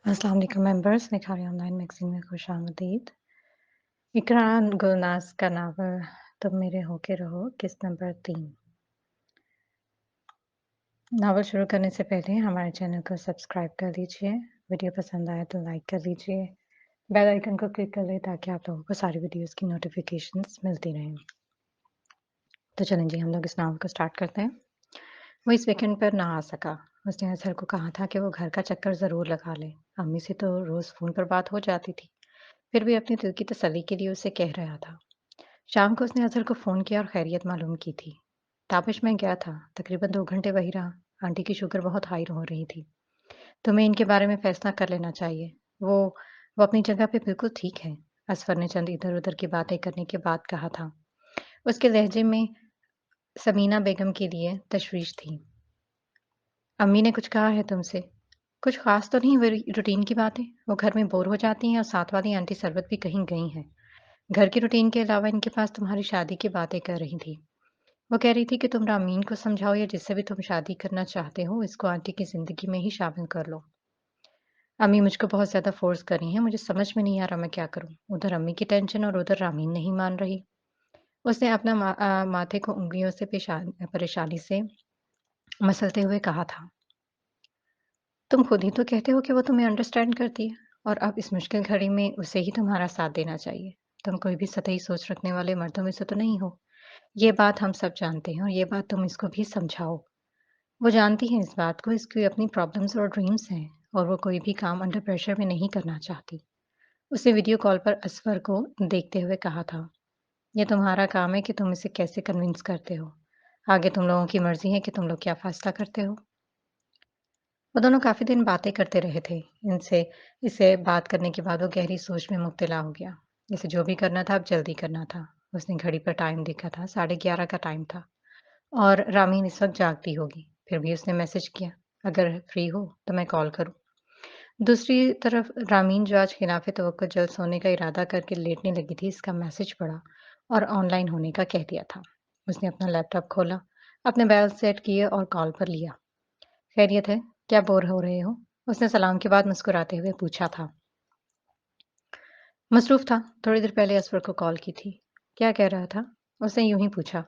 अस्सलाम वालेकुम members, निखारी online magazine में खुशामदीद। इकरा गुलनाज़ का नावल तुम मेरे होके रहो किस्त नंबर 3। नावल शुरू करने से पहले हमारे चैनल को सब्सक्राइब कर लीजिए। वीडियो पसंद आए तो लाइक कर लीजिए। बेल आइकन को क्लिक कर लें ताकि आप लोगों को सारी वीडियोज़ की नोटिफ़िकेशंस मिलती रहें। तो चलें जी, हम लोग इस नावल को स्टार्ट करते हैं। वो इस वीकेंड पर ना आ सका। उसने अज़हर को कहा था कि वो घर का चक्कर ज़रूर लगा ले। अम्मी से तो रोज़ फ़ोन पर बात हो जाती थी, फिर भी अपने दिल की तसल्ली के लिए उसे कह रहा था। शाम को उसने अज़हर को फ़ोन किया और खैरियत मालूम की थी। ताबिश में गया था, तकरीबन 2 घंटे वहीं रहा। आंटी की शुगर बहुत हाई हो रही थी। तुम्हें इनके बारे में फ़ैसला कर लेना चाहिए। वो अपनी जगह पे बिल्कुल ठीक है, असफ़र ने चंद इधर-उधर की बातें करने के बाद कहा था। उसके लहज़े में समीना बेगम के लिए तशवीश थी। अम्मी ने कुछ कहा है तुमसे? कुछ ख़ास तो नहीं, वही रूटीन की बातें। वो घर में बोर हो जाती हैं और साथ वाली आंटी सरबत भी कहीं गई हैं। घर की रूटीन के अलावा इनके पास तुम्हारी शादी की बातें कर रही थी। वो कह रही थी कि तुम रामीन को समझाओ या जिससे भी तुम शादी करना चाहते हो, इसको आंटी की ज़िंदगी में ही शामिल कर लो। अम्मी मुझको बहुत ज़्यादा फ़ोर्स कर रही हैं, मुझे समझ में नहीं आ रहा मैं क्या करूँ? उधर अम्मी की टेंशन और उधर रामीन नहीं मान रही। उसने अपना माथे को उँगलियों से परेशानी से मसलते हुए कहा था। तुम खुद ही तो कहते हो कि वो तुम्हें अंडरस्टैंड करती है और अब इस मुश्किल घड़ी में उसे ही तुम्हारा साथ देना चाहिए। तुम कोई भी सतही सोच रखने वाले मर्दों में से तो नहीं हो। ये बात हम सब जानते हैं और ये बात तुम इसको भी समझाओ। वो जानती है इस बात को, इसकी अपनी प्रॉब्लम्स और ड्रीम्स हैं और वो कोई भी काम अंडर प्रेशर में नहीं करना चाहती। उसने वीडियो कॉल पर असफर को देखते हुए कहा था, ये तुम्हारा काम है कि तुम इसे कैसे कन्विंस करते हो। आगे तुम लोगों की मर्जी है कि तुम लोग क्या फैसला करते हो। वो दोनों काफ़ी दिन बातें करते रहे थे। इससे बात करने के बाद वो गहरी सोच में मुब्तला हो गया। इसे जो भी करना था अब जल्दी करना था। उसने घड़ी पर टाइम देखा था, 11:30 का टाइम था और रामीन इस वक़्त जागती होगी। फिर भी उसने मैसेज किया, अगर फ्री हो तो मैं कॉल करूँ। दूसरी तरफ रामीन जो आज खिलाफ़े तवक्को जल्द सोने का इरादा करके लेटने लगी थी, इसका मैसेज पढ़ा और ऑनलाइन होने का कह दिया था। उसने अपना लैपटॉप खोला, अपने बैल सेट किए और कॉल पर लिया। खैरियत है? क्या बोर हो रहे हो? उसने सलाम के बाद मुस्कुराते हुए पूछा था। मसरूफ़ था, थोड़ी देर पहले असफर को कॉल की थी। क्या कह रहा था? उसने यूँ ही पूछा।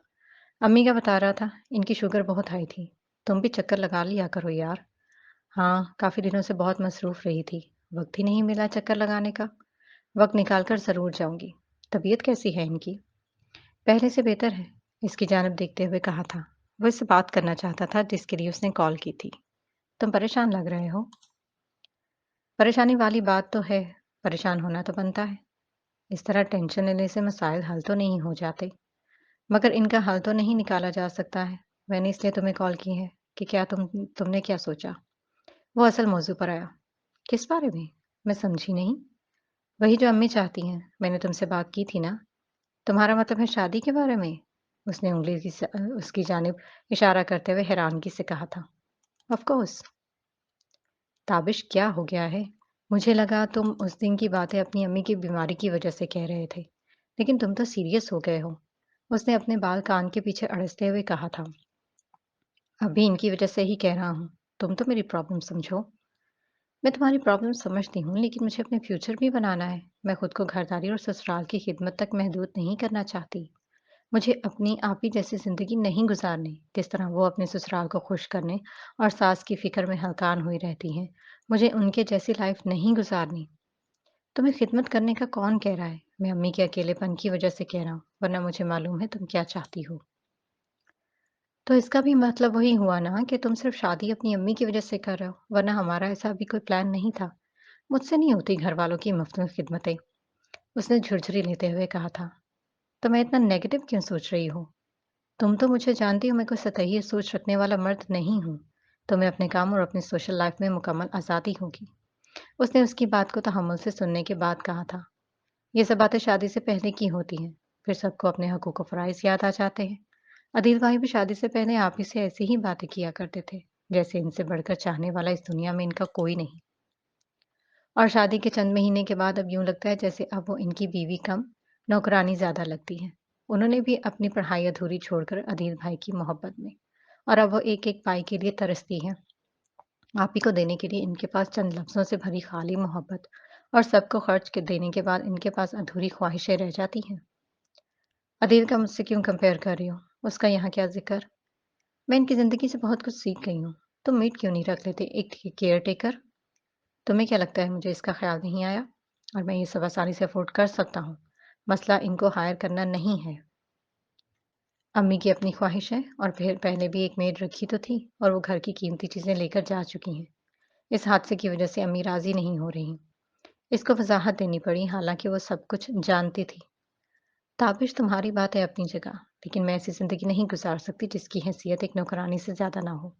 अम्मी का बता रहा था, इनकी शुगर बहुत हाई थी। तुम भी चक्कर लगा लिया करो यार। हाँ, काफ़ी दिनों से बहुत मसरूफ़ रही थी। वक़्त ही नहीं मिला चक्कर लगाने का। वक़्त निकाल कर ज़रूर जाऊँगी। तबीयत कैसी है इनकी? पहले से बेहतर है, इसकी जानिब देखते हुए कहा था। वो इससे बात करना चाहता था जिसके लिए उसने कॉल की थी। तुम परेशान लग रहे हो? परेशानी वाली बात तो है, परेशान होना तो बनता है। इस तरह टेंशन लेने से मसाइल हल तो नहीं हो जाते, मगर इनका हल तो नहीं निकाला जा सकता है। मैंने इसलिए तुम्हें कॉल की है कि क्या तुमने क्या सोचा? वो असल मौज़ू पर आया। किस बारे में? मैं समझी नहीं। वही जो अम्मी चाहती हैं, मैंने तुमसे बात की थी ना? तुम्हारा मतलब है शादी के बारे में? उसने उसकी जानिब इशारा करते हुए हैरानगी से कहा था। Of course. ताबिश क्या हो गया है? मुझे लगा तुम उस दिन की बातें अपनी अम्मी की बीमारी की वजह से कह रहे थे, लेकिन तुम तो सीरियस हो गए हो। उसने अपने बाल कान के पीछे अड़सते हुए कहा था। अभी इनकी वजह से ही कह रहा हूँ, तुम तो मेरी प्रॉब्लम समझो। मैं तुम्हारी प्रॉब्लम समझती हूँ, लेकिन मुझे अपने फ्यूचर भी बनाना है। मैं खुद को घरदारी और ससुराल की खिदमत तक महदूद नहीं करना चाहती। मुझे अपनी आप ही जैसी ज़िंदगी नहीं गुज़ारनी, जिस तरह वो अपने ससुराल को खुश करने और सास की फ़िक्र में हलकान हुई रहती हैं। मुझे उनके जैसी लाइफ़ नहीं गुज़ारनी। तुम्हें खिदमत करने का कौन कह रहा है? मैं अम्मी के अकेलेपन की वज़ह से कह रहा हूँ, वरना मुझे मालूम है तुम क्या चाहती हो। तो इसका भी मतलब वही हुआ ना कि तुम सिर्फ़ शादी अपनी अम्मी की वज़ह से कर रहे हो, वरना हमारा ऐसा अभी कोई प्लान नहीं था। मुझसे नहीं होती घरवालों की मुफ़्त में खिदमतें। उसने झुरझुरी लेते हुए कहा था। तो मैं इतना नेगेटिव क्यों सोच रही हो? तुम तो मुझे जानती हो, मैं कोई सतही सोच रखने वाला मर्द नहीं हूँ। तुम्हें अपने काम और अपनी सोशल लाइफ में मुकम्मल आज़ादी होगी। उसने उसकी बात को तहम्मुल से सुनने के बाद कहा था। ये सब बातें शादी से पहले की होती हैं। फिर सबको अपने हकूक़ व फ़राइज़ याद आ जाते हैं। अदील भाई भी शादी से पहले आप ही से ऐसी ही बातें किया करते थे। जैसे इनसे बढ़कर चाहने वाला इस दुनिया में इनका कोई नहीं। और शादी के चंद महीने के बाद अब यूँ लगता है जैसे अब वो इनकी बीवी कम, नौकरानी ज़्यादा लगती है। उन्होंने भी अपनी पढ़ाई अधूरी छोड़कर अदील भाई की मोहब्बत में और अब वो एक-एक पाई के लिए तरसती हैं। آپ ہی کو دینے کے لیے ان کے پاس چند لفظوں سے بھری خالی محبت اور سب کو خرچ کے دینے کے بعد ان کے پاس ادھوری خواہشیں رہ جاتی ہیں۔ عدیل کا مجھ سے کیوں کمپیئر کر رہی ہو؟ اس کا یہاں کیا ذکر؟ میں ان کی زندگی سے بہت کچھ سیکھ گئی ہوں۔ تم میٹ کیوں نہیں رکھ لیتے ایک کیئر ٹیکر؟ تمہیں کیا لگتا ہے مجھے اس کا خیال نہیں آیا؟ اور میں یہ سب آسانی سے افورڈ کر سکتا ہوں۔ مسئلہ ان کو ہائر کرنا نہیں ہے۔ امی کی اپنی خواہش ہے اور پھر پہلے بھی ایک میڈ رکھی تو تھی اور وہ گھر کی قیمتی چیزیں لے کر جا چکی ہیں۔ اس حادثے کی وجہ سے امی راضی نہیں ہو رہی۔ اس کو وضاحت دینی پڑی حالانکہ وہ سب کچھ جانتی تھی۔ تابش تمہاری بات ہے اپنی جگہ، لیکن میں ایسی زندگی نہیں گزار سکتی جس کی حیثیت ایک نوکرانی سے زیادہ نہ ہو۔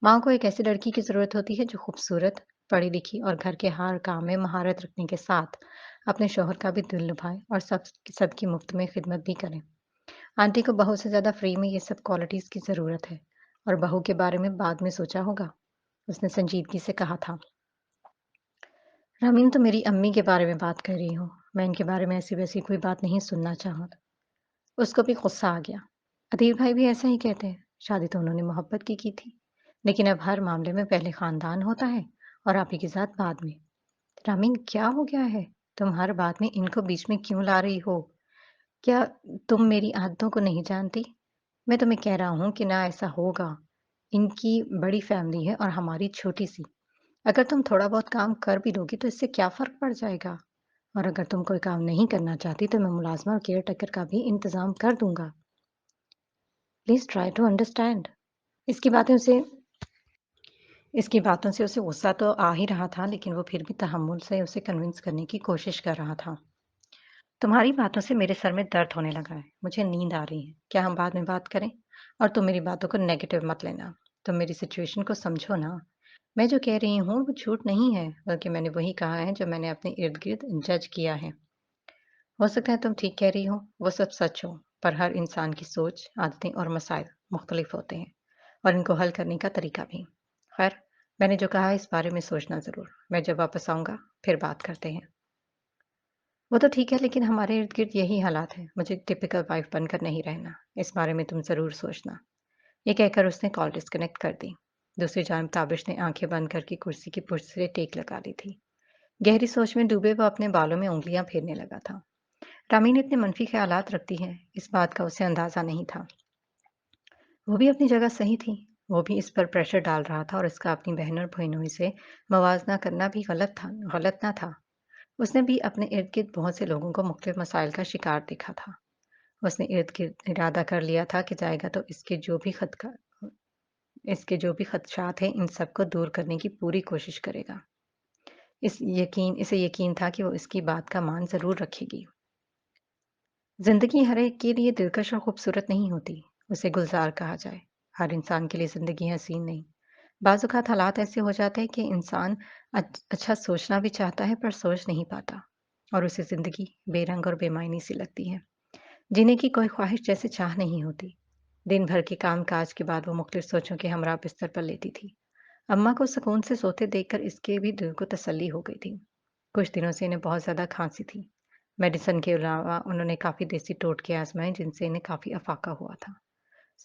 ماں کو ایک ایسی لڑکی کی ضرورت ہوتی ہے جو خوبصورت، پڑھی لکھی اور گھر کے ہر کام میں مہارت رکھنے کے ساتھ اپنے شوہر کا بھی دل لبھائے اور سب کی مفت میں خدمت بھی کرے۔ آنٹی کو بہو سے زیادہ فری میں یہ سب کوالٹیز کی ضرورت ہے اور بہو کے بارے میں بعد میں سوچا ہوگا، اس نے سنجیدگی سے کہا تھا۔ رامین تو میری امی کے بارے میں بات کر رہی ہو، میں ان کے بارے میں ایسی ویسی کوئی بات نہیں سننا چاہتا۔ اس کو بھی غصہ آ گیا۔ ادھیر بھائی بھی ایسا ہی کہتے ہیں، شادی تو انہوں نے محبت کی تھی، لیکن اب ہر معاملے میں پہلے خاندان ہوتا ہے اور آپ ہی کے ساتھ بعد میں۔ رامین کیا ہو گیا ہے؟ تم ہر بات میں ان کو بیچ میں کیوں لا رہی ہو؟ کیا تم میری عادتوں کو نہیں جانتی؟ میں تمہیں کہہ رہا ہوں کہ نہ ایسا ہوگا۔ ان کی بڑی فیملی ہے اور ہماری چھوٹی سی۔ اگر تم تھوڑا بہت کام کر بھی لوگی تو اس سے کیا فرق پڑ جائے گا؟ اور اگر تم کوئی کام نہیں کرنا چاہتی تو میں ملازمہ اور کیئر ٹیکر کا بھی انتظام کر دوں گا۔ Please try to understand. اس کی باتوں سے اس کی باتوں سے اسے غصہ تو آ ہی رہا تھا، لیکن وہ پھر بھی تحمل سے اسے کنونس کرنے کی کوشش کر رہا تھا۔ تمہاری باتوں سے میرے سر میں درد ہونے لگا ہے، مجھے نیند آ رہی ہے، کیا ہم بعد میں بات کریں؟ اور تم میری باتوں کو نیگیٹو مت لینا، تم میری سچویشن کو سمجھو نا۔ میں جو کہہ رہی ہوں وہ جھوٹ نہیں ہے، بلکہ میں نے وہی کہا ہے جو میں نے اپنے ارد گرد جج کیا ہے۔ ہو سکتا ہے تم ٹھیک کہہ رہی ہو، وہ سب سچ ہو، پر ہر انسان کی سوچ، عادتیں اور مسائل مختلف ہوتے ہیں اور ان کو حل کرنے کا طریقہ بھی۔ خیر، میں نے جو کہا ہے اس بارے میں سوچنا ضرور، میں جب واپس آؤں گا پھر بات کرتے ہیں۔ وہ تو ٹھیک ہے، لیکن ہمارے ارد گرد یہی حالات ہیں، مجھے ٹپکل وائف بن کر نہیں رہنا، اس بارے میں تم ضرور سوچنا۔ یہ کہہ کر اس نے کال ڈسکنیکٹ کر دی۔ دوسری جانب تابش نے آنکھیں بند کر کے کرسی کی پشت سے ٹیک لگا لی تھی۔ گہری سوچ میں ڈوبے وہ اپنے بالوں میں انگلیاں پھیرنے لگا تھا۔ رامین اتنے منفی خیالات رکھتی ہے، اس بات کا اسے اندازہ نہیں تھا۔ وہ بھی اپنی جگہ صحیح تھی، وہ بھی اس پر پریشر ڈال رہا تھا اور اس کا اپنی بہن اور بہنوئی سے موازنہ کرنا بھی غلط نہ تھا۔ اس نے بھی اپنے ارد گرد بہت سے لوگوں کو مختلف مسائل کا شکار دیکھا تھا۔ اس نے ارد گرد ارادہ کر لیا تھا کہ جائے گا تو اس کے جو بھی خدشات ہیں ان سب کو دور کرنے کی پوری کوشش کرے گا۔ اسے یقین تھا کہ وہ اس کی بات کا مان ضرور رکھے گی۔ زندگی ہر ایک کے لیے دلکش اور خوبصورت نہیں ہوتی، اسے گلزار کہا جائے۔ ہر انسان کے لیے زندگی حسین نہیں۔ بعض اوقات حالات ایسے ہو جاتے ہیں کہ انسان اچھا سوچنا بھی چاہتا ہے پر سوچ نہیں پاتا اور اسے زندگی بے رنگ اور بے معنی سی لگتی ہے۔ جینے کی کوئی خواہش جیسے چاہ نہیں ہوتی۔ دن بھر کے کام کاج کے بعد وہ مختلف سوچوں کے ہمراہ بستر پر لیٹی تھی۔ اماں کو سکون سے سوتے دیکھ کر اس کے بھی دل کو تسلی ہو گئی تھی۔ کچھ دنوں سے انہیں بہت زیادہ کھانسی تھی۔ میڈیسن کے علاوہ انہوں نے کافی دیسی ٹوٹکے آزمائے جن سے انہیں کافی افاقہ ہوا تھا۔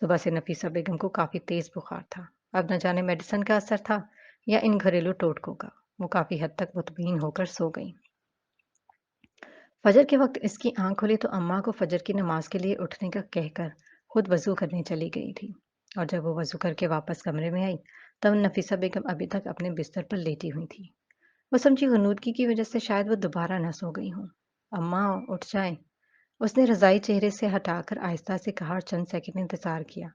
صبح سے نفیسہ بیگم کو کافی تیز بخار تھا۔ اب نہ جانے میڈیسن کا اثر تھا یا ان گھریلو ٹوٹکوں کا، وہ کافی حد تک مطمئن ہو کر سو گئیں۔ فجر کے وقت اس کی آنکھ کھلی تو اماں کو فجر کی نماز کے لیے اٹھنے کا کہہ کر خود وضو کرنے چلی گئی تھی، اور جب وہ وضو کر کے واپس کمرے میں آئی تب نفیسہ بیگم ابھی تک اپنے بستر پر لیٹی ہوئی تھی۔ وہ سمجھی غنودگی کی وجہ سے شاید وہ دوبارہ نہ سو گئی ہوں۔ اماں اٹھ جائیں۔ اس نے رضائی چہرے سے ہٹا کر آہستہ سے کہا اور چند سیکنڈ انتظار کیا،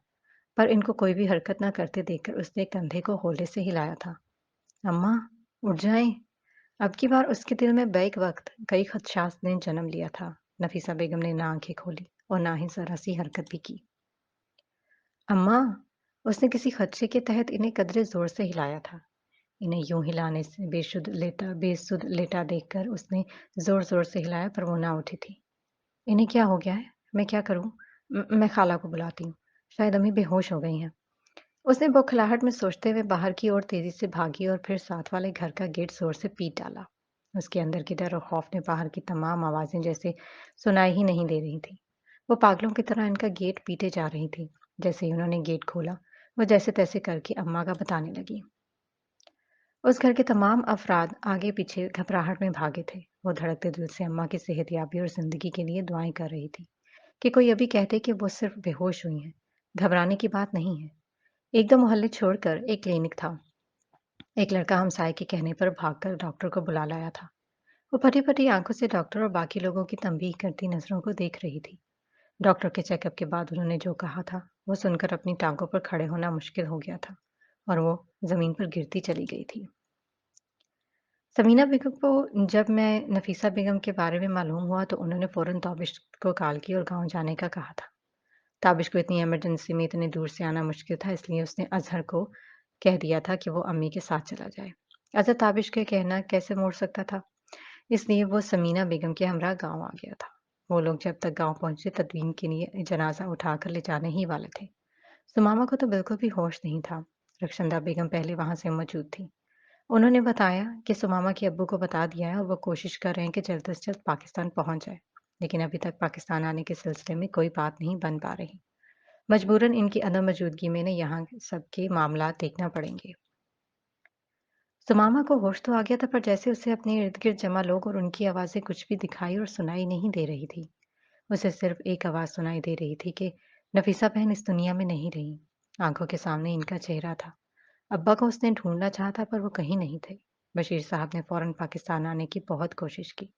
پر ان کو کوئی بھی حرکت نہ کرتے دیکھ کر اس نے کندھے کو ہولے سے ہلایا تھا۔ اماں اٹھ جائیں۔ اب کی بار اس کے دل میں بیک وقت کئی خدشات نے جنم لیا تھا۔ نفیسہ بیگم نے نہ آنکھیں کھولی اور نہ ہی ذرا سی حرکت بھی کی۔ اماں، اس نے کسی خدشے کے تحت انہیں قدرے زور سے ہلایا تھا۔ انہیں یوں ہلانے سے بے سد لیٹا دیکھ کر اس نے زور زور سے ہلایا پر وہ نہ اٹھی تھی۔ انہیں کیا ہو گیا ہے؟ میں کیا کروں؟ میں خالہ کو بلاتی ہوں، شاید امی بے ہوش ہو گئی ہیں۔ اس نے بوکھلاہٹ میں سوچتے ہوئے باہر کی اور تیزی سے بھاگی اور پھر ساتھ والے گھر کا گیٹ زور سے پیٹ ڈالا۔ اس کے اندر کی ڈر اور خوف نے باہر کی تمام آوازیں جیسے سنائی ہی نہیں دے رہی تھی۔ وہ پاگلوں کی طرح ان کا گیٹ پیٹے جا رہی تھی۔ جیسے ہی انہوں نے گیٹ کھولا وہ جیسے تیسے کر کے اماں کا بتانے لگی۔ उस घर के तमाम अफराद आगे पीछे घबराहट में भागे थे। वो धड़कते दिल से अम्मा की सेहतयाबी और जिंदगी के लिए दुआएं कर रही थी कि कोई अभी कहते कि वो सिर्फ बेहोश हुई हैं। घबराने की बात नहीं है। एक दो मोहल्ले छोड़कर एक क्लिनिक था। एक लड़का हमसाए के कहने पर भागकर डॉक्टर को बुला लाया था। वो फटी फटी आंखों से डॉक्टर और बाकी लोगों की तंबीह करती नजरों को देख रही थी। डॉक्टर के चेकअप के बाद उन्होंने जो कहा था वो सुनकर अपनी टांगों पर खड़े होना मुश्किल हो गया था और वो जमीन पर गिरती चली गई थी। समीना बेगम को जब मैं नफीसा बेगम के बारे में मालूम हुआ तो उन्होंने फौरन ताबिश को कॉल की और गांव जाने का कहा था। ताबिश को इतनी इमरजेंसी में इतने दूर से आना मुश्किल था, इसलिए उसने अजहर को कह दिया था कि वो अम्मी के साथ चला जाए। अजहर ताबिश के कहना कैसे मोड़ सकता था, इसलिए वो समीना बेगम के हमरा गांव आ गया था। वो लोग जब तक गांव पहुंचे तदवीन के लिए जनाजा उठाकर ले जाने ही वाले थे। सुमामा को तो बिल्कुल भी होश नहीं था। रक्षंदा बेगम पहले वहां से मौजूद थी। उन्होंने बताया कि सुमामा के अब्बू को बता दिया है और वो कोशिश कर रहे हैं कि जल्द से जल्द पाकिस्तान पहुंच जाए। लेकिन अभी तक पाकिस्तान आने के सिलसिले में कोई बात नहीं बन पा रही। मजबूरन इनकी अदम मौजूदगी में ने यहाँ सबके मामला देखना पड़ेंगे। सुमामा को होश तो आ गया था, पर जैसे उसे अपने इर्द गिर्द जमा लोग और उनकी आवाजें कुछ भी दिखाई और सुनाई नहीं दे रही थी। उसे सिर्फ एक आवाज सुनाई दे रही थी कि नफीसा बहन इस दुनिया में नहीं रही। आंखों के सामने इनका चेहरा था। अब्बा को उसने ढूंढना चाहा था, पर वो कहीं नहीं थे। बशीर साहब ने फौरन पाकिस्तान आने की बहुत कोशिश की,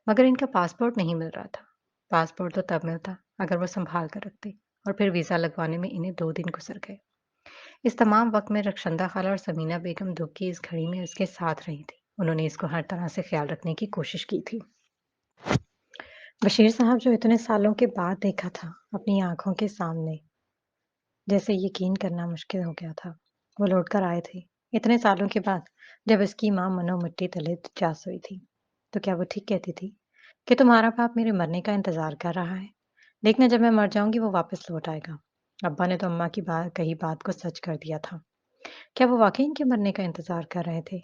मगर इनका पासपोर्ट नहीं मिल रहा था। पासपोर्ट तो तब मिलता अगर वो संभाल कर रखते, और फिर वीजा लगवाने में इन्हें 2 दिन गुजर गए। इस तमाम वक्त में रक्षंदा खाला और समीना बेगम दुख की इस घड़ी में उसके साथ रही थी। उन्होंने इसको हर तरह से ख्याल रखने की कोशिश की थी। बशीर साहब जो इतने सालों के बाद देखा था अपनी आंखों के सामने, जैसे यकीन करना मुश्किल हो गया था। वो लौट कर आए थे इतने सालों के बाद, जब उसकी माँ मनो मिट्टी तले जा सोई थी। तो क्या वो ठीक कहती थी कि तुम्हारा बाप मेरे मरने का इंतजार कर रहा है? देखना, जब मैं मर जाऊंगी वो वापस लौट आएगा। अब्बा ने तो अम्मा की बात कही बात को सच कर दिया था। क्या वो वाकई इनके मरने का इंतजार कर रहे थे?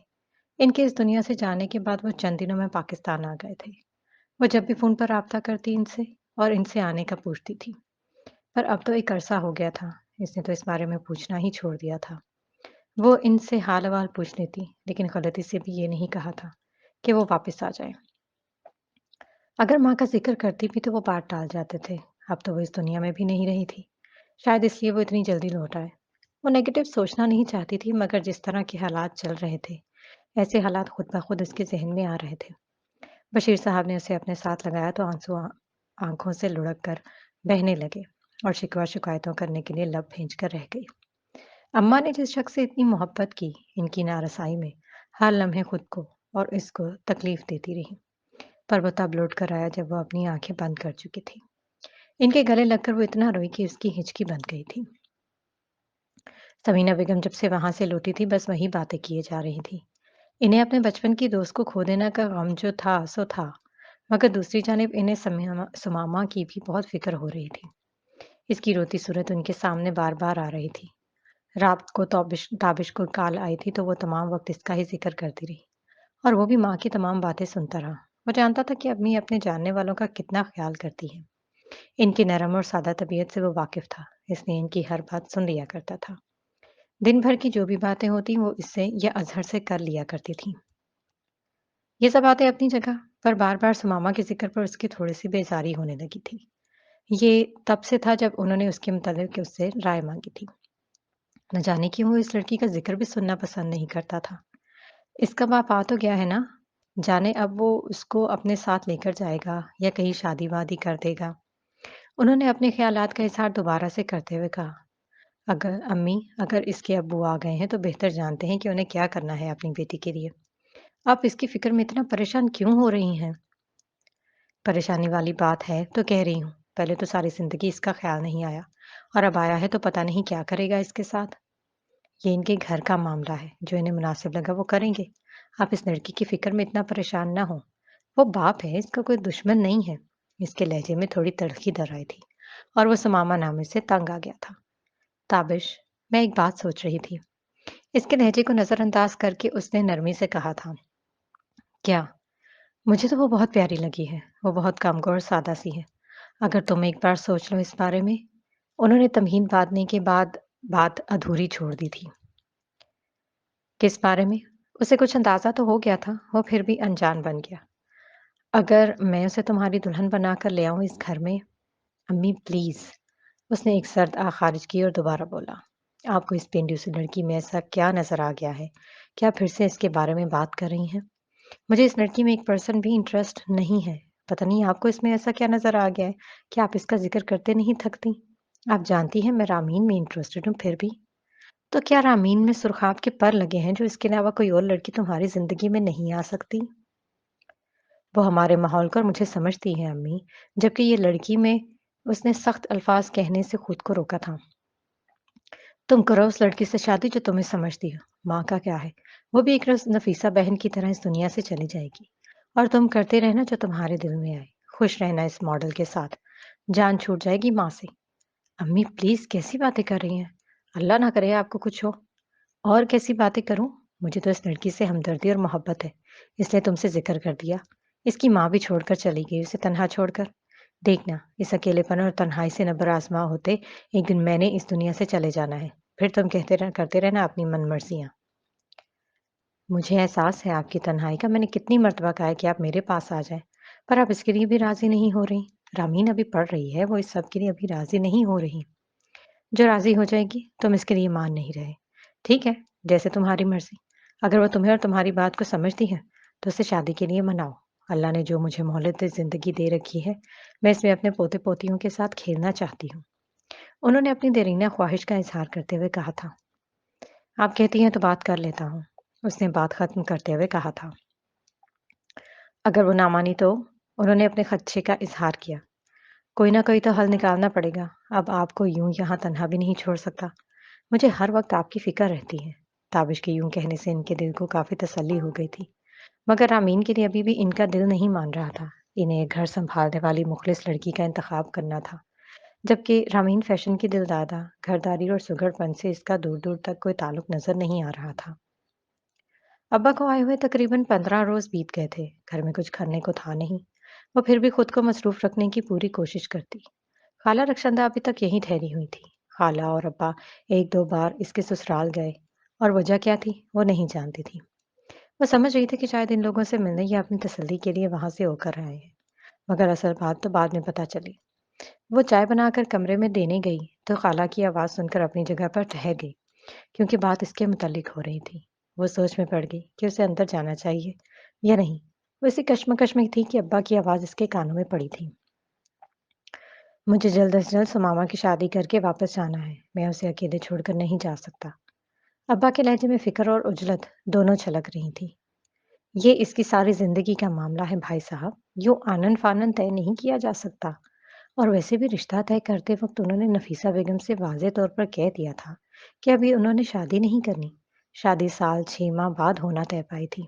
इनके इस दुनिया से जाने के बाद वो चंद दिनों में पाकिस्तान आ गए थे। वो जब भी फोन पर राब्ता करती इनसे और इनसे आने का पूछती थी, पर अब तो एक अरसा हो गया था। इसने तो इस बारे में पूछना ही छोड़ दिया था। वो इनसे हाल अहवाल पूछ लेती, लेकिन गलती से भी ये नहीं कहा था कि वो वापस आ जाए। अगर माँ का जिक्र करती भी तो वो बात टाल जाते थे। अब तो वो इस दुनिया में भी नहीं रही थी, शायद इसलिए वो इतनी जल्दी लौट आए। वो नेगेटिव सोचना नहीं चाहती थी, मगर जिस तरह के हालात चल रहे थे, ऐसे हालात खुद ब खुद उसके जहन में आ रहे थे। बशीर साहब ने उसे अपने साथ लगाया तो आंसू आंखों से लुढ़क कर बहने लगे और शिकवा शिकायतों करने के लिए लब भेज कर रह गई। अम्मा ने जिस शख्स से इतनी मोहब्बत की, इनकी नारसाई में हर लम्हे खुद को और इसको तकलीफ देती रही। पर वो तब लौट कर आया जब वो अपनी आंखें बंद कर चुकी थी। इनके गले लगकर वो इतना रोई कि उसकी हिचकी बंद गई थी। समीना बेगम जब से वहां से लौटी थी बस वही बातें किए जा रही थी। इन्हें अपने बचपन की दोस्त को खो देने का गम जो था सो था, मगर दूसरी जानिब इन्हें सुमामा की भी बहुत फिक्र हो रही थी। इसकी रोती सूरत उनके सामने बार बार आ रही थी। रात को ताबिश को कॉल आई थी तो वो तमाम वक्त इसका ही जिक्र करती रही, और वो भी माँ की तमाम बातें सुनता रहा। वो जानता था कि अम्मी अपने जानने वालों का कितना ख्याल करती है। इनकी नरम और सादा तबीयत से वो वाकिफ था, इसलिए इनकी हर बात सुन लिया करता था। दिन भर की जो भी बातें होती वो इससे या अजहर से कर लिया करती थी। ये सब बातें अपनी जगह, पर बार बार सुमामा के जिक्र पर उसकी थोड़ी सी बेजारी होने लगी थी। ये तब से था जब उन्होंने उसके मुतालिक उससे राय मांगी थी। न जाने क्यों वो इस लड़की का जिक्र भी सुनना पसंद नहीं करता था। इसका बाप आ तो गया है ना, जाने अब वो उसको अपने साथ लेकर जाएगा या कहीं शादी वादी कर देगा। उन्होंने अपने ख्यालात का इजहार दोबारा से करते हुए कहा, अगर अम्मी, अगर इसके अब्बू आ गए हैं तो बेहतर जानते हैं कि उन्हें क्या करना है अपनी बेटी के लिए। आप इसकी फिक्र में इतना परेशान क्यों हो रही हैं? परेशानी वाली बात है तो कह रही हूँ। पहले तो सारी जिंदगी इसका ख्याल नहीं आया, और अब आया है तो पता नहीं क्या करेगा इसके साथ। ये इनके घर का मामला है, जो इन्हें मुनासिब लगा वो करेंगे। आप इस लड़की की फिक्र में इतना परेशान ना हो। वो बाप है, इसका कोई दुश्मन नहीं है। इसके लहजे में थोड़ी तड़की दर आई थी और वो समामा नामे से तंग आ गया था। ताबिश, मैं एक बात सोच रही थी। इसके लहजे को नजरअंदाज करके उसने नरमी से कहा था, क्या? मुझे तो वो बहुत प्यारी लगी है। वो बहुत कमगोर और सादा सी है। अगर तुम एक बार सोच लो इस बारे में। उन्होंने तमहीन बांधने के बाद बात अधूरी छोड़ दी थी। किस बारे में? उसे कुछ अंदाज़ा तो हो गया था, वो फिर भी अनजान बन गया। "अगर मैं उसे तुम्हारी दुल्हन बनाकर ले आऊँ इस घर में?" "अम्मी प्लीज़।" उसने एक सर्द आह खारिज की और दोबारा बोला, "आपको इस पेंडू सी लड़की में ऐसा क्या नज़र आ गया है? क्या फिर से इसके बारे में बात कर रही हैं?" "मुझे इस लड़की में 1% भी इंटरेस्ट नहीं है। पता नहीं आपको इसमें ऐसा क्या नज़र आ गया है कि आप इसका ज़िक्र करते नहीं थकतीं? आप जानती हैं मैं रामीन में इंटरेस्टेड हूँ फिर भी।" "तो क्या रामीन में सुरख़ाब के पर लगे हैं जो इसके अलावा कोई और लड़की तुम्हारी ज़िंदगी में नहीं आ सकती?" "वो हमारे माहौल को और मुझे समझती है अम्मी, जबकि ये लड़की में।" उसने सख्त अल्फाज कहने से खुद को रोका था। "तुम करो उस लड़की से शादी जो तुम्हें समझती हो। माँ का क्या है? वो भी एक रोज़ नफीसा बहन की तरह इस दुनिया से चली जाएगी। और तुम करते रहना जो तुम्हारे दिल में आए। खुश रहना इस मॉडल के साथ। जान छूट जाएगी माँ से।" "अम्मी प्लीज़ कैसी बातें कर रही हैं? अल्लाह ना करे आपको कुछ हो।" "और कैसी बातें करूँ? मुझे तो इस लड़की से हमदर्दी और मोहब्बत है, इसलिए तुमसे ज़िक्र कर दिया। इसकी माँ भी छोड़कर चली गई उसे तन्हा छोड़कर। देखना, इस अकेलेपन और तन्हाई से नब्र आज़मा होते एक दिन मैंने इस दुनिया से चले जाना है। फिर तुम करते रहना अपनी मनमर्ज़ियाँ। मुझे एहसास है आपकी तन्हाई का, मैंने कितनी मर्तबा कहा है कि आप मेरे पास आ जाएँ, पर आप इसके लिए भी राज़ी नहीं हो रहीं। रामीन अभी पढ़ रही है, वो इस सब के लिए अभी राज़ी नहीं हो रही। जो राज़ी हो जाएगी, तुम इसके लिए मान नहीं रहे। ठीक है, जैसे तुम्हारी मर्ज़ी। अगर वो तुम्हें और तुम्हारी बात को समझती है, तो उसे शादी के लिए मनाओ। अल्लाह ने जो मुझे मोहलत ज़िंदगी दे रखी है, मैं इसमें अपने पोते-पोतियों के साथ खेलना चाहती हूँ। उन्होंने अपनी देरीना ख्वाहिश का इज़हार करते हुए कहा था। आप कहती हैं तो बात कर लेता हूँ। उसने बात ख़त्म करते हुए कहा था। अगर वो ना मानी तो? उन्होंने अपने ख़दशे का इज़हार किया। कोई ना कोई तो हल निकालना पड़ेगा। अब आपको यूँ यहाँ तन्हा भी नहीं छोड़ सकता। मुझे हर वक़्त आपकी फ़िक्र रहती है। ताबिश के यूँ कहने से इनके दिल को काफ़ी तसल्ली हो गई थी। मगर रामीन के लिए अभी भी इनका दिल नहीं मान रहा था। इन्हें एक घर सँभालने वाली मुख़लिस लड़की का इंतख़ाब करना था। जबकि रामीन फ़ैशन की दिलदादा, घरदारी और सुघड़पन से इसका दूर-दूर तक कोई ताल्लुक नज़र नहीं आ रहा था। अब्बा को आए हुए तकरीबन 15 रोज़ बीत गए थे। घर में कुछ करने को था नहीं। वो फिर भी खुद को मसरूफ़ रखने की पूरी कोशिश करती। खाला रक्षंदा अभी तक यहीं ठहरी हुई थी। खाला और अब्बा 1-2 बार इसके ससुराल गए और वजह क्या थी, वो नहीं जानती थी। वो समझ रही थी कि शायद इन लोगों से मिलने या अपनी तसल्ली के लिए वहाँ से होकर आए हैं। मगर असल बात तो बाद में पता चली। वो चाय बनाकर कमरे में देने गई, तो खाला की आवाज़ सुनकर अपनी जगह पर ठहर गई, क्योंकि बात इसके मुतल्लिक हो रही थी। वो सोच में पड़ गई कि उसे अंदर जाना चाहिए या नहीं। वो इसी कश्मकश में थी कि अब्बा की आवाज़ इसके कानों में पड़ी थी। मुझे जल्द से जल्द सुमामा की शादी करके वापस जाना है। मैं उसे अकेले छोड़कर नहीं जा सकता। अब्बा के लहजे में फ़िक्र और उजलत दोनों छलक रही थी। ये इसकी सारी ज़िंदगी का मामला है भाई साहब, यूँ आनन-फानन तय नहीं किया जा सकता। और वैसे भी रिश्ता तय करते वक़्त उन्होंने नफ़ीसा बेगम से वाज़ेह तौर पर कह दिया था कि अभी उन्होंने शादी नहीं करनी। शादी साल 6 माह बाद होना तय पाई थी।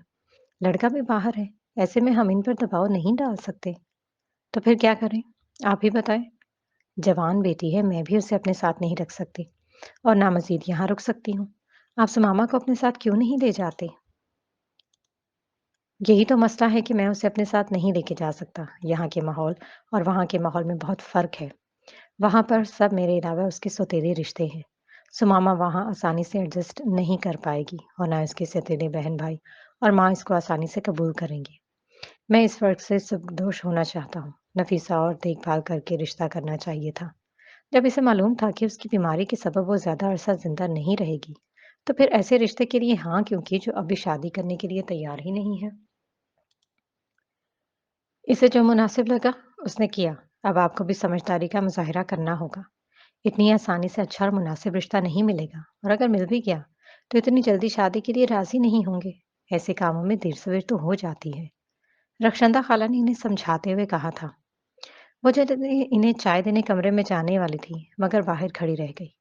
लड़का भी बाहर है, ऐसे में हम इन पर दबाव नहीं डाल सकते। तो फिर क्या करें? आप ही बताएँ। जवान बेटी है, मैं भी उसे अपने साथ नहीं रख सकती और ना मज़ीद यहाँ रुक सकती हूँ। आप सुमामा को अपने साथ क्यों नहीं ले जाते? यही तो मसला है कि मैं उसे अपने साथ नहीं लेके जा सकता। यहाँ के माहौल और वहाँ के माहौल में बहुत फ़र्क है। वहाँ पर सब मेरे अलावा उसके सौतेले रिश्ते हैं। सुमामा वहाँ आसानी से एडजस्ट नहीं कर पाएगी और ना उसके सौतेले बहन-भाई और माँ इसको आसानी से कबूल करेंगे। मैं इस फ़र्क से सुबदोश होना चाहता हूँ। नफ़ीसा और देखभाल करके रिश्ता करना चाहिए था। जब इसे मालूम था कि उसकी बीमारी के सबब वो ज़्यादा अरसा ज़िंदा नहीं रहेगी, तो फिर ऐसे रिश्ते के लिए हाँ क्यों की जो अभी शादी करने के लिए तैयार ही नहीं है। इसे जो मुनासिब लगा, उसने किया। अब आपको भी समझदारी का मुज़ाहिरा करना होगा। इतनी आसानी से अच्छा और मुनासिब रिश्ता नहीं मिलेगा और अगर मिल भी गया, तो इतनी जल्दी शादी के लिए राज़ी नहीं होंगे। ऐसे कामों में देर-सवेर तो हो जाती है। रक्षंदा खाला ने इन्हें समझाते हुए कहा था। वो जब इन्हें चाय देने कमरे में जाने वाली थी, मगर बाहर खड़ी रह गई।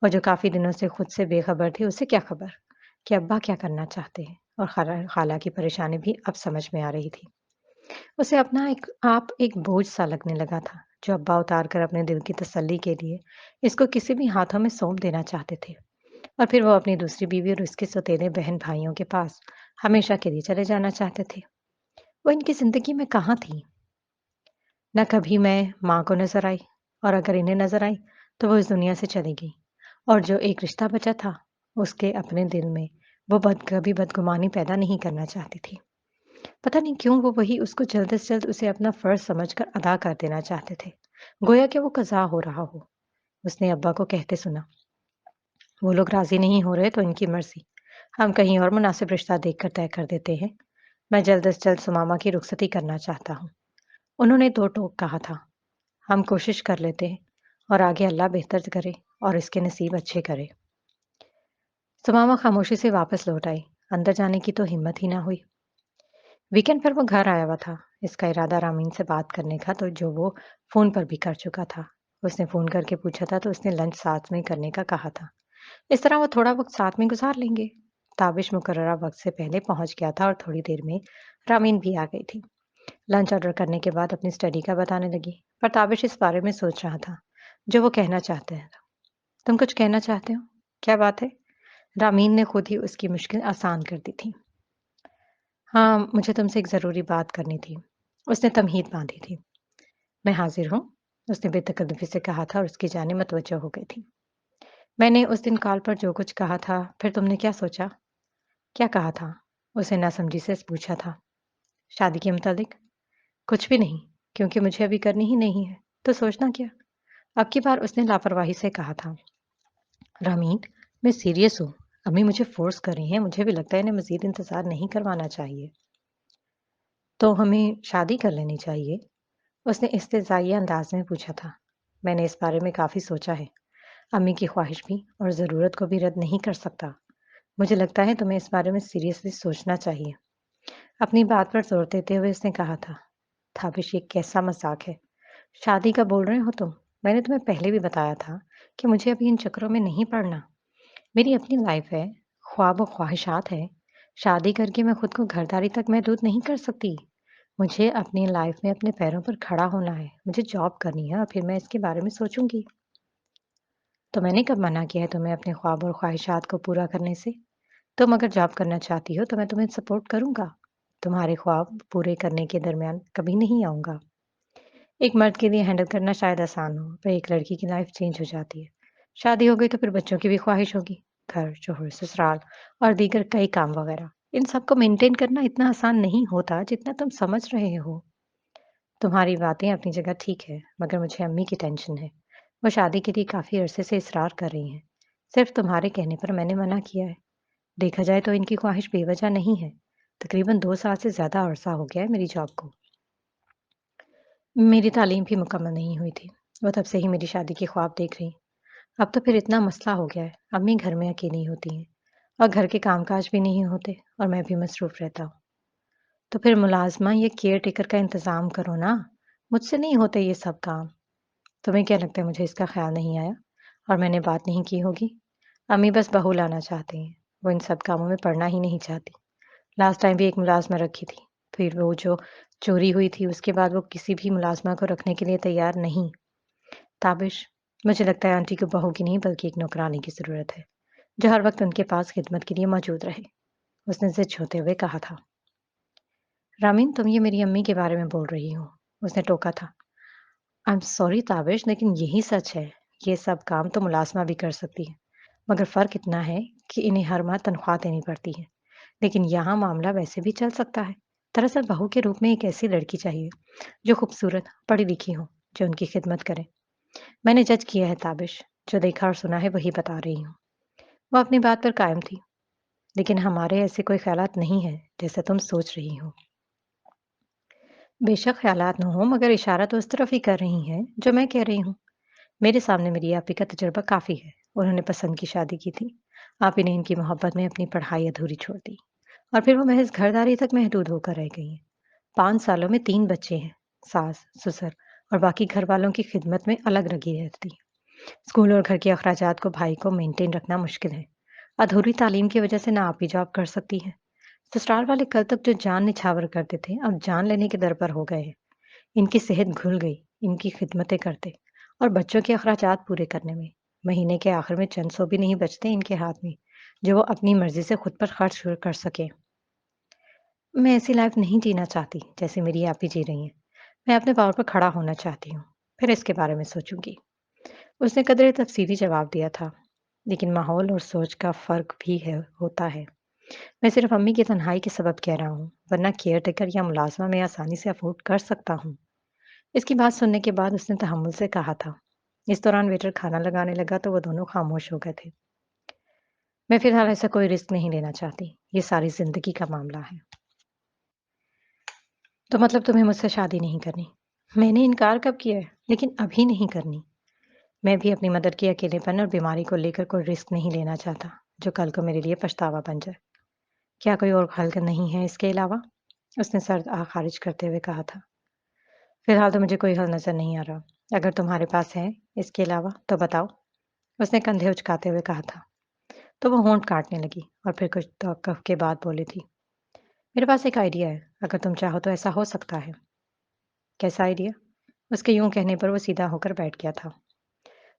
वो जो काफ़ी दिनों से खुद से बेखबर थी, उसे क्या खबर कि अब्बा क्या करना चाहते हैं और खाला खाला की परेशानी भी अब समझ में आ रही थी। उसे अपना एक बोझ सा लगने लगा था, जो अब्बा उतार कर अपने दिल की तसल्ली के लिए इसको किसी भी हाथों में सौंप देना चाहते थे और फिर वो अपनी दूसरी बीवी और उसके सौतेले बहन-भाइयों के पास हमेशा के लिए चले जाना चाहते थे। वो इनकी ज़िंदगी में कहाँ थी? न कभी मैं माँ को नज़र आई और अगर इन्हें नज़र आई, तो वो इस दुनिया से चली गई और जो एक रिश्ता बचा था, उसके अपने दिल में وہ کبھی بدگمانی پیدا نہیں کرنا چاہتی تھی۔ پتہ نہیں کیوں وہ وہی اس کو جلد سے جلد اسے اپنا فرض سمجھ کر ادا کر دینا چاہتے تھے، گویا کہ وہ قضا ہو رہا ہو۔ اس نے ابا کو کہتے سنا، وہ لوگ راضی نہیں ہو رہے تو ان کی مرضی، ہم کہیں اور مناسب رشتہ دیکھ کر طے کر دیتے ہیں۔ میں جلد از جلد سماما کی رخصتی کرنا چاہتا ہوں۔ انہوں نے دو ٹوک کہا تھا، ہم کوشش کر لیتے ہیں اور آگے اللہ بہتر کرے اور اس کے نصیب اچھے کرے۔ سماما خاموشی سے واپس لوٹ آئی، اندر جانے کی تو ہمت ہی نہ ہوئی۔ ویکینڈ پر وہ گھر آیا ہوا تھا، اس کا ارادہ رامین سے بات کرنے کا تو جو وہ فون پر بھی کر چکا تھا۔ اس نے فون کر کے پوچھا تھا تو اس نے لنچ ساتھ میں کرنے کا کہا تھا، اس طرح وہ تھوڑا وقت ساتھ میں گزار لیں گے۔ تابش مقررہ وقت سے پہلے پہنچ گیا تھا اور تھوڑی دیر میں رامین بھی آ گئی تھی۔ لنچ آرڈر کرنے کے بعد اپنی اسٹڈی کا بتانے لگی، پر تابش اس بارے میں سوچ رہا تھا جو وہ کہنا چاہتے ہیں۔ تم کچھ کہنا چاہتے ہو؟ کیا بات ہے؟ رامین نے خود ہی اس کی مشکل آسان کر دی تھی۔ ہاں، مجھے تم سے ایک ضروری بات کرنی تھی۔ اس نے تمہید باندھی تھی۔ میں حاضر ہوں، اس نے بے تکلفی سے کہا تھا اور اس کی جانب متوجہ ہو گئی تھی۔ میں نے اس دن کال پر جو کچھ کہا تھا، پھر تم نے کیا سوچا؟ کیا کہا تھا؟ اسے ناسمجھی سے پوچھا تھا۔ شادی کے متعلق؟ کچھ بھی نہیں، کیونکہ مجھے ابھی کرنی ہی نہیں ہے، تو سوچنا کیا؟ اب کی بار اس نے لاپرواہی سے کہا تھا۔ رامین، میں سیریس ہوں، امی مجھے فورس کر رہی ہیں، مجھے بھی لگتا ہے انہیں مزید انتظار نہیں کروانا چاہیے۔ تو ہمیں شادی کر لینی چاہیے؟ اس نے استہزائیہ انداز میں پوچھا تھا۔ میں نے اس بارے میں کافی سوچا ہے، امی کی خواہش بھی اور ضرورت کو بھی رد نہیں کر سکتا۔ مجھے لگتا ہے تمہیں اس بارے میں سیریسلی سوچنا چاہیے۔ اپنی بات پر زور دیتے ہوئے اس نے کہا تھا۔ تھابش، یہ کیسا مذاق ہے؟ شادی کا بول رہے ہو تم؟ میں نے تمہیں پہلے بھی بتایا تھا کہ مجھے ابھی ان چکروں میں نہیں پڑنا۔ میری اپنی لائف ہے، خواب و خواہشات ہے۔ شادی کر کے میں خود کو گھرداری تک محدود نہیں کر سکتی۔ مجھے اپنی لائف میں اپنے پیروں پر کھڑا ہونا ہے، مجھے جاب کرنی ہے اور پھر میں اس کے بارے میں سوچوں گی۔ تو میں نے کب منع کیا ہے تمہیں اپنے خواب اور خواہشات کو پورا کرنے سے؟ تم اگر جاب کرنا چاہتی ہو تو میں تمہیں سپورٹ کروں گا، تمہارے خواب پورے کرنے کے درمیان کبھی نہیں آؤں گا۔ ایک مرد کے لیے ہینڈل کرنا شاید آسان ہو، پر ایک لڑکی کی لائف چینج ہو جاتی ہے۔ شادی ہو گئی تو پھر بچوں کی بھی خواہش ہوگی، گھر، شوہر، سسرال اور دیگر کئی کام وغیرہ۔ ان سب کو مینٹین کرنا اتنا آسان نہیں ہوتا جتنا تم سمجھ رہے ہو۔ تمہاری باتیں اپنی جگہ ٹھیک ہے، مگر مجھے امی کی ٹینشن ہے۔ وہ شادی کے لیے کافی عرصے سے اصرار کر رہی ہیں، صرف تمہارے کہنے پر میں نے منع کیا ہے۔ دیکھا جائے تو ان کی خواہش بے وجہ نہیں ہے، تقریباً 2 سال سے زیادہ عرصہ ہو گیا ہے میری جاب کو۔ میری تعلیم بھی مکمل نہیں ہوئی تھی، وہ تب سے ہی میری شادی کے خواب دیکھ رہی۔ اب تو پھر اتنا مسئلہ ہو گیا ہے، امی گھر میں اکیلی ہوتی ہیں اور گھر کے کام کاج بھی نہیں ہوتے اور میں بھی مصروف رہتا ہوں۔ تو پھر ملازمہ یا کیئر ٹیکر کا انتظام کرو نا، مجھ سے نہیں ہوتے یہ سب کام۔ تمہیں کیا لگتا ہے مجھے اس کا خیال نہیں آیا اور میں نے بات نہیں کی ہوگی؟ امی بس بہو لانا چاہتے ہیں، وہ ان سب کاموں میں پڑنا ہی نہیں چاہتی۔ لاسٹ ٹائم بھی ایک ملازمہ رکھی تھی، پھر وہ جو چوری ہوئی تھی اس کے بعد وہ کسی بھی ملازمہ کو رکھنے کے لیے تیار نہیں۔ تابش، مجھے لگتا ہے آنٹی کو بہو کی نہیں بلکہ ایک نوکرانی کی ضرورت ہے جو ہر وقت ان کے پاس خدمت کے لیے موجود رہے، اس نے ضد چھوتے ہوئے کہا تھا۔ رامین، تم یہ میری امی کے بارے میں بول رہی ہو، اس نے ٹوکا تھا۔ آئی ایم سوری تابش، لیکن یہی سچ ہے، یہ سب کام تو ملازمہ بھی کر سکتی ہے، مگر فرق اتنا ہے کہ انہیں ہر ماہ تنخواہ دینی پڑتی ہے، لیکن یہاں معاملہ ویسے بھی چل سکتا ہے۔ دراصل بہو کے روپ میں ایک ایسی لڑکی چاہیے جو خوبصورت، پڑھی لکھی ہو، جو ان کی خدمت کرے۔ میں نے جج کیا ہے تابش، جو دیکھا اور سنا ہے وہی بتا رہی ہوں۔ وہ اپنی بات پر قائم تھی، لیکن ہمارے ایسے کوئی خیالات نہیں ہیں جیسے تم سوچ رہی ہو۔ بے شک خیالات نہ ہوں، مگر اشارہ تو اس طرف ہی کر رہی ہیں جو میں کہہ رہی ہوں۔ میرے سامنے میری آپی کا تجربہ کافی ہے، انہوں نے پسند کی شادی کی تھی، آپی نے ان کی محبت میں اپنی پڑھائی ادھوری چھوڑ دی اور پھر وہ محض گھرداری تک محدود ہو کر رہ گئی ہیں۔ 5 سالوں میں 3 بچے ہیں، ساس، سسر اور باقی گھر والوں کی خدمت میں الگ لگی رہتی ہیں۔ اسکول اور گھر کے اخراجات کو بھائی کو مینٹین رکھنا مشکل ہے، ادھوری تعلیم کی وجہ سے نہ آپ ہی جاب کر سکتی ہے۔ سسرال والے کل تک جو جان نچھاور کرتے تھے اب جان لینے کے در پر ہو گئے ہیں۔ ان کی صحت گھل گئی ان کی خدمتیں کرتے اور بچوں کے اخراجات پورے کرنے میں۔ مہینے کے آخر میں چند سو بھی نہیں بچتے ان کے ہاتھ میں جو وہ اپنی مرضی سے خود پر خرچ کر سکے۔ میں ایسی لائف نہیں جینا چاہتی جیسے میری آپی جی رہی ہیں، میں اپنے پاؤں پر کھڑا ہونا چاہتی ہوں، پھر اس کے بارے میں سوچوں گی۔ اس نے قدرے تفصیلی جواب دیا تھا، لیکن ماحول اور سوچ کا فرق بھی ہوتا ہے۔ मैं सिर्फ अम्मी की तन्हाई के सबब कह रहा हूँ, वरना केयर टेकर या मुलाजमा मैं आसानी से अफोर्ड कर सकता हूँ। इसकी बात सुनने के बाद उसने तहम्मुल से कहा था। इस दौरान वेटर खाना लगाने लगा तो वो दोनों खामोश हो गए थे। मैं फिलहाल ऐसा कोई रिस्क नहीं लेना चाहती। ये सारी जिंदगी का मामला है। तो मतलब तुम्हें मुझसे शादी नहीं करनी? मैंने इनकार कब किया है, लेकिन अभी नहीं करनी। मैं भी अपनी मदर के अकेलेपन और बीमारी को लेकर कोई रिस्क नहीं लेना चाहता, जो कल को मेरे लिए पछतावा बन जाए। क्या कोई और हल नहीं है इसके अलावा? उसने सर खारिज करते हुए कहा था। फिलहाल तो मुझे कोई हल नजर नहीं आ रहा। अगर तुम्हारे पास है इसके अलावा तो बताओ। उसने कंधे उचकाते हुए कहा था। तो वो होंठ काटने लगी और फिर कुछ तवक्कुफ के बाद बोली थी। मेरे पास एक आइडिया है, अगर तुम चाहो तो ऐसा हो सकता है। कैसा आइडिया? उसके यूं कहने पर वो सीधा होकर बैठ गया था।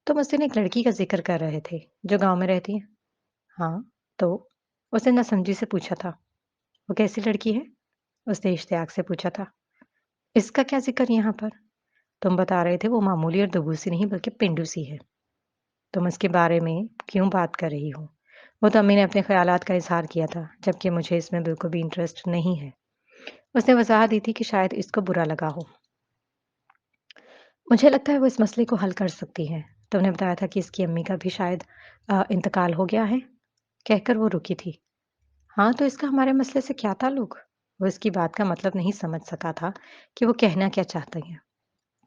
तुम उस दिन एक लड़की का जिक्र कर रहे थे, जो गांव में रहती है। हाँ, तो? उसने नसमझी से पूछा था। वो कैसी लड़की है? उसने इश्तियाक से पूछा था। इसका क्या जिक्र यहाँ पर? तुम बता रहे थे वो मामूली और दबूसी नहीं बल्कि पिंडू सी है। तुम इसके बारे में क्यों बात कर रही हो? वो तो अम्मी ने अपने ख्यालात का इजहार किया था, जबकि मुझे इसमें बिल्कुल भी इंटरेस्ट नहीं है। उसने वजाहत दी थी कि शायद इसको बुरा लगा हो। मुझे लगता है वो इस मसले को हल कर सकती है। तुमने बताया था कि इसकी अम्मी का भी शायद इंतकाल हो गया है। कहकर वो रुकी थी। हाँ, तो इसका हमारे मसले से क्या ताल्लुक? वो इसकी बात का मतलब नहीं समझ सका था कि वो कहना क्या चाहती हैं।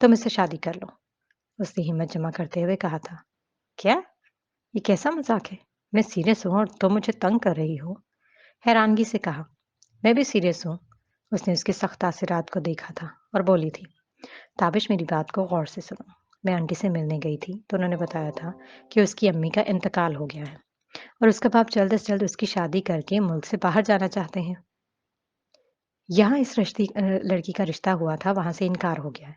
तुम इससे शादी कर लो, उसने हिम्मत जमा करते हुए कहा था। क्या? ये कैसा मजाक है? मैं सीरियस हूँ और तुम मुझे तंग कर रही हो। हैरानगी से कहा। मैं भी सीरियस हूँ। उसने उसके सख्त तासरात को देखा था और बोली थी। ताबिश, मेरी बात को गौर से सुनो। मैं आंटी से मिलने गई थी तो उन्होंने बताया था कि उसकी अम्मी का इंतकाल हो गया है और उसका बाप जल्द से जल्द उसकी शादी करके मुल्क से बाहर जाना चाहते हैं। यहाँ इस लड़की का रिश्ता हुआ था, वहां से इनकार हो गया है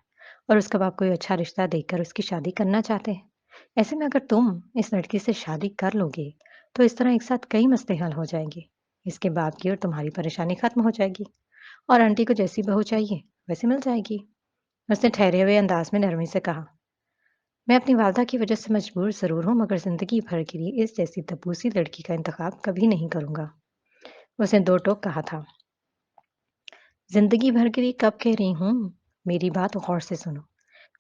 और उसका बाप कोई अच्छा रिश्ता देखकर उसकी शादी करना चाहते हैं। ऐसे में अगर तुम इस लड़की से शादी कर लोगे तो इस तरह एक साथ कई मसले हल हो जाएंगे। इसके बाप की और तुम्हारी परेशानी खत्म हो जाएगी और आंटी को जैसी बहू चाहिए वैसे मिल जाएगी। उसने ठहरे हुए अंदाज में नरमी से कहा। मैं अपनी वालदा की वजह से मजबूर ज़रूर हूँ, मगर ज़िंदगी भर के लिए इस जैसी दबूसी लड़की का इंतखाब कभी नहीं करूँगा। उसने दो टोक कहा था। ज़िंदगी भर के लिए कब कह रही हूँ? मेरी बात गौर से सुनो।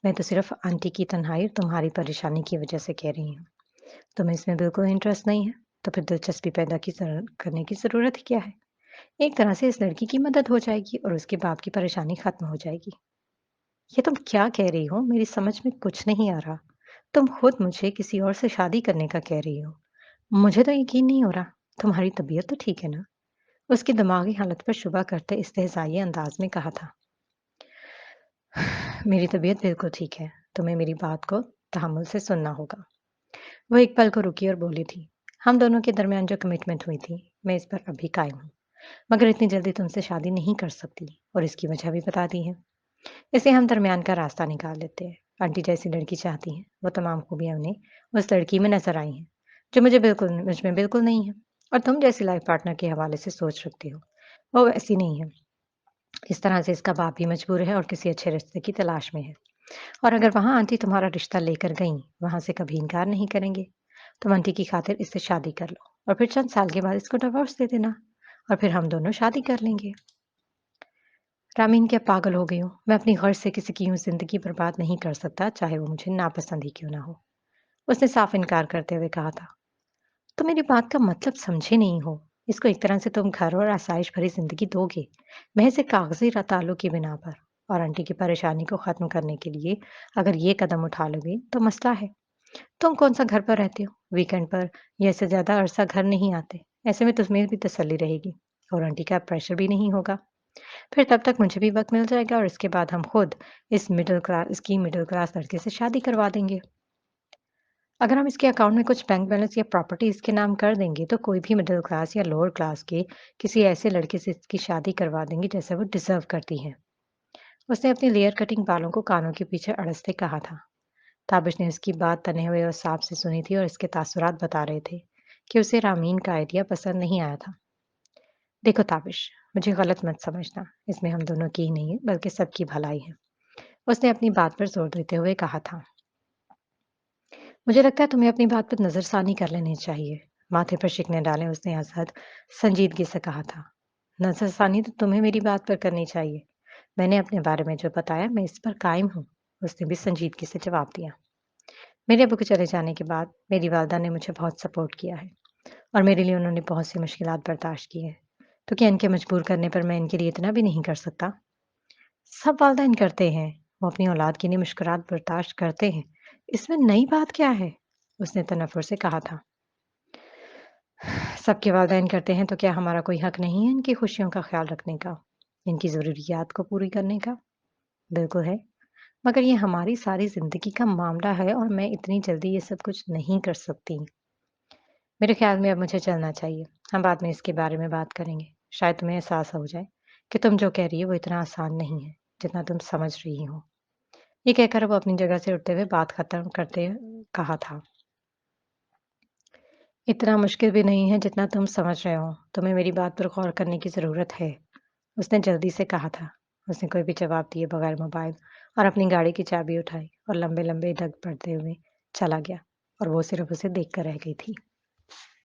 मैं तो सिर्फ आंटी की तन्हाई और तुम्हारी परेशानी की वजह से कह रही हूँ। तुम्हें इसमें बिल्कुल इंटरेस्ट नहीं है, तो फिर दिलचस्पी पैदा करने की ज़रूरत ही क्या है? एक तरह से इस लड़की की मदद हो जाएगी और उसके बाप की परेशानी खत्म हो जाएगी। ये तुम क्या कह रही हो? मेरी समझ में कुछ नहीं आ रहा। तुम खुद मुझे किसी और से शादी करने का कह रही हो। मुझे तो यकीन नहीं हो रहा। तुम्हारी तबीयत तो ठीक है ना? उसकी दिमागी हालत पर शुबा करते इस्तेहज़ाई अंदाज में कहा था। मेरी तबीयत बिल्कुल ठीक है। तुम्हें मेरी बात को तहम्मुल से सुनना होगा। वो एक पल को रुकी और बोली थी। हम दोनों के दरमियान जो कमिटमेंट हुई थी, मैं इस पर अभी कायम हूँ। मगर इतनी जल्दी तुमसे शादी नहीं कर सकती और इसकी वजह भी बता दी है। इसलिए हम दरमियान का रास्ता निकाल लेते हैं। आंटी जैसी लड़की चाहती हैं, वो तमाम खूबियाँ उन्हें उस लड़की में नज़र आई हैं, जो मुझ में बिल्कुल नहीं है। और तुम जैसी लाइफ पार्टनर के हवाले से सोच रखती हो, वो वैसी नहीं है। इस तरह से इसका बाप भी मजबूर है और किसी अच्छे रिश्ते की तलाश में है। और अगर वहाँ आंटी तुम्हारा रिश्ता लेकर गईं, वहाँ से कभी इनकार नहीं करेंगे। तुम आंटी की खातिर इससे शादी कर लो और फिर चंद साल के बाद इसको डिवोर्स दे देना और फिर हम दोनों शादी कर लेंगे। रामीन, क्या पागल हो गई हो? मैं अपनी गर्ज से किसी की यूं जिंदगी बर्बाद नहीं कर सकता, चाहे वो मुझे नापसंद ही क्यों ना हो। उसने साफ इनकार करते हुए कहा था। तुम मेरी बात का मतलब समझे नहीं हो। इसको एक तरह से तुम घर और आसाइश भरी जिंदगी दोगे, महज एक कागजी ताल्लुक की बिना पर। और आंटी की परेशानी को खत्म करने के लिए अगर ये कदम उठा लोगे तो मसला है। तुम कौन सा घर पर रहते हो, वीकेंड पर या इससे ज्यादा अरसा घर नहीं आते। ऐसे में तुम्हें भी तसल्ली रहेगी और आंटी का प्रेशर भी नहीं होगा। फिर तब तक मुझे भी वक़्त मिल जाएगा और इसके बाद हम खुद इसकी मिडल क्लास लड़के से शादी करवा देंगे। अगर हम इसके अकाउंट में कुछ बैंक बैलेंस या प्रॉपर्टी इसके नाम कर देंगे, तो कोई भी मिडल क्लास या लोअर क्लास के किसी ऐसे लड़के से इसकी शादी करवा देंगे जैसा वो डिज़र्व करती है। उसने अपनी लेयर कटिंग बालों को कानों के पीछे अड़सते कहा था। ताबिश ने उसकी बात तने हुए और साफ से सुनी थी और इसके तासुरात बता रहे थे कि उसे रामीन का आइडिया पसंद नहीं आया था। देखो ताबिश, मुझे गलत मत समझना। इसमें हम दोनों की ही नहीं बल्कि सबकी भलाई है। उसने अपनी बात पर जोर देते हुए कहा था। मुझे लगता है तुम्हें अपनी बात पर नज़रसानी कर लेनी चाहिए। माथे पर शिकने डाले उसने असहज संजीदगी से कहा था। नजरसानी तो तुम्हें मेरी बात पर करनी चाहिए। मैंने अपने बारे में जो बताया मैं इस पर कायम हूँ। उसने भी संजीदगी से जवाब दिया। मेरे अब्बू के चले जाने के बाद मेरी वालदा ने मुझे बहुत सपोर्ट किया है और मेरे लिए उन्होंने बहुत सी मुश्किलात बर्दाश्त की हैं। तो क्या इनके मजबूर करने पर मैं इनके लिए इतना भी नहीं कर सकता? सब वालिदैन करते हैं। वो अपनी औलाद के लिए मुश्किलात बर्दाश्त करते हैं। इसमें नई बात क्या है? उसने तनफ़ुर से कहा था। सबके वालिदैन करते हैं तो क्या हमारा कोई हक नहीं है इनकी खुशियों का ख़्याल रखने का? इनकी ज़रूरियात को पूरी करने का? बिल्कुल है, मगर ये हमारी सारी ज़िंदगी का मामला है और मैं इतनी जल्दी ये सब कुछ नहीं कर सकती। मेरे ख़्याल में अब मुझे चलना चाहिए। हम बाद में इसके बारे में बात करेंगे। शायद तुम्हें एहसास हो जाए कि तुम जो कह रही हो वो इतना आसान नहीं है, जितना तुम समझ रही हो। ये कहकर वो अपनी जगह से उठते हुए बात खत्म करते कहा था। इतना मुश्किल भी नहीं है जितना तुम समझ रहे हो। तुम्हें मेरी बात पर गौर करने की ज़रूरत है। उसने जल्दी से कहा था। उसने कोई भी जवाब दिए बगैर मोबाइल और अपनी गाड़ी की चाबी उठाई और लंबे-लंबे डग पड़ते हुए चला गया और वो सिर्फ उसे देखकर रह गई थी।